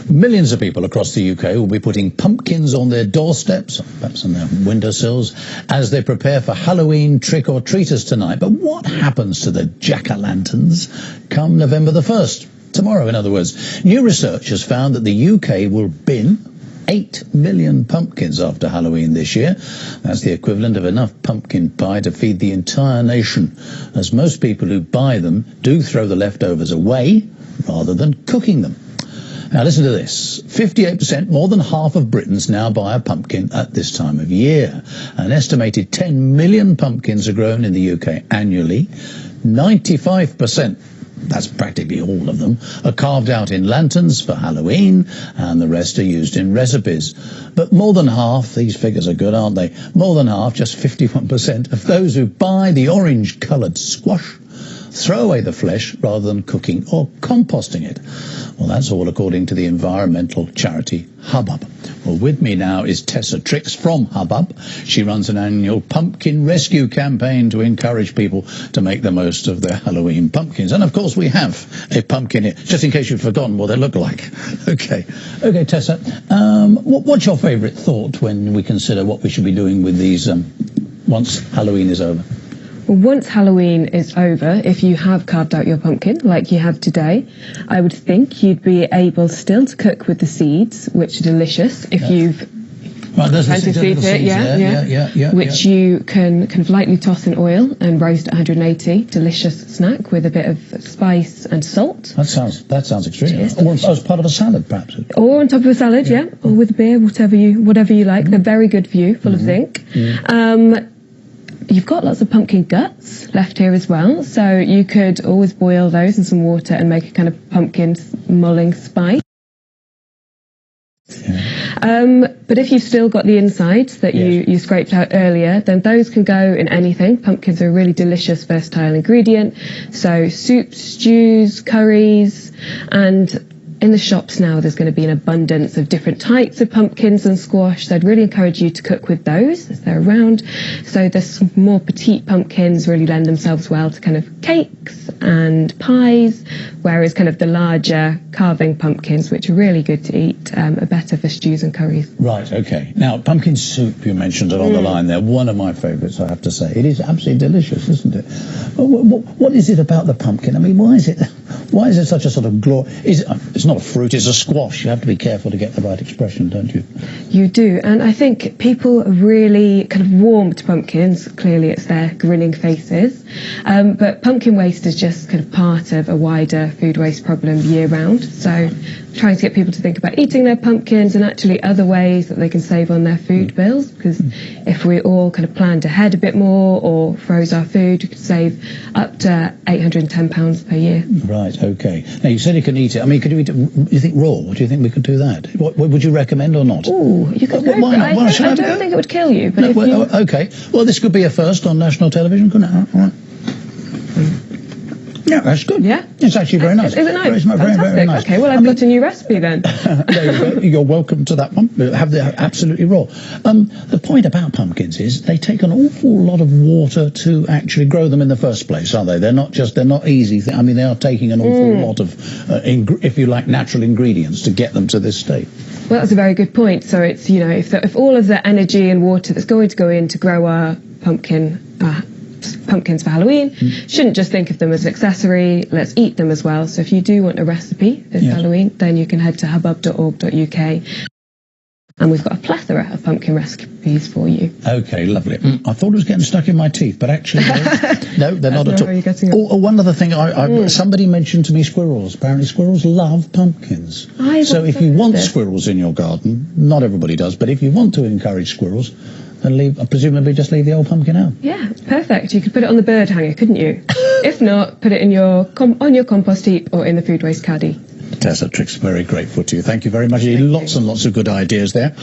Millions of people across the UK will be putting pumpkins on their doorsteps, perhaps on their windowsills, as they prepare for Halloween trick-or-treaters tonight. But what happens to the jack-o'-lanterns come November the 1st? Tomorrow, in other words. New research has found that the UK will bin 8 million pumpkins after Halloween this year. That's the equivalent of enough pumpkin pie to feed the entire nation, as most people who buy them do throw the leftovers away rather than cooking them. Now listen to this. 58%, more than half of Britons now buy a pumpkin at this time of year. An estimated 10 million pumpkins are grown in the UK annually. 95%, that's practically all of them, are carved out in lanterns for Halloween, and the rest are used in recipes. But more than half, these figures are good, aren't they? More than half, just 51%, of those who buy the orange-coloured squash throw away the flesh rather than cooking or composting it. Well, that's all according to the environmental charity Hubbub. Well, with me now is Tessa Trix from Hubbub. She runs an annual pumpkin rescue campaign to encourage people to make the most of their Halloween pumpkins. And of course we have a pumpkin here, just in case you've forgotten what they look like. Okay, Tessa, what's your favourite thought when we consider what we should be doing with these once Halloween is over? Well, once Halloween is over, if you have carved out your pumpkin, like you have today, I would think you'd be able still to cook with the seeds, which are delicious if you've planted seeds, which you can kind of lightly toss in oil and roast at 180. Delicious snack with a bit of spice and salt. That sounds extreme. Or as part of a salad, perhaps. Or on top of a salad, or with a beer, whatever you like. They're very good for you, full of zinc. You've got lots of pumpkin guts left here as well, so you could always boil those in some water and make a kind of pumpkin mulling spice. But if you've still got the insides that you scraped out earlier, then those can go in anything. Pumpkins are a really delicious, versatile ingredient. So soups, stews, curries, and in the shops now there's going to be an abundance of different types of pumpkins and squash, so I'd really encourage you to cook with those as they're around. So there's some more petite pumpkins really lend themselves well to kind of cakes and pies, whereas kind of the larger carving pumpkins, which are really good to eat, are better for stews and curries. Right, okay. Now, pumpkin soup, you mentioned it on the line there, one of my favourites, I have to say. It is absolutely delicious, isn't it? What is it about the pumpkin? I mean, why is it such a sort of it's not a fruit, it's a squash. You have to be careful to get the right expression, don't you? You do, and I think people are really kind of warm to pumpkins. Clearly it's their grinning faces, but pumpkin waste is just kind of part of a wider food waste problem year round. So trying to get people to think about eating their pumpkins and actually other ways that they can save on their food bills, because if we all kind of planned ahead a bit more or froze our food, we could save up to £810 per year. Right, okay. Now you said you can eat it. I mean, could you eat it, you think raw? Do you think we could do that? What would you recommend or not? Oh, you could go for it. I don't think it would kill you. But okay. Well, this could be a first on national television, couldn't it? All right. Yeah, that's good. Yeah? It's actually very nice. Is it nice? Very, very nice. Okay, well, I've got a new recipe then. There you go. You're welcome to that one. Have the absolutely raw. The point about pumpkins is they take an awful lot of water to actually grow them in the first place, aren't they? They're not easy. I mean, they are taking an awful lot of, if you like, natural ingredients to get them to this state. Well, that's a very good point. So it's, if all of the energy and water that's going to go in to grow our pumpkins for Halloween, shouldn't just think of them as an accessory. Let's eat them as well. So if you do want a recipe this Halloween, then you can head to hubbub.org.uk, and we've got a plethora of pumpkin recipes for you. Okay, lovely. I thought it was getting stuck in my teeth, but actually no, they're not at all. How are you getting it? One other thing, somebody mentioned to me squirrels. Apparently squirrels love pumpkins. So if you want squirrels in your garden, not everybody does, but if you want to encourage squirrels, then presumably just leave the old pumpkin out. Yeah, perfect. You could put it on the bird hanger, couldn't you? If not, put it in on your compost heap or in the food waste caddy. Tessa Trix, very grateful to you. Thank you very much. Lots and lots of good ideas there.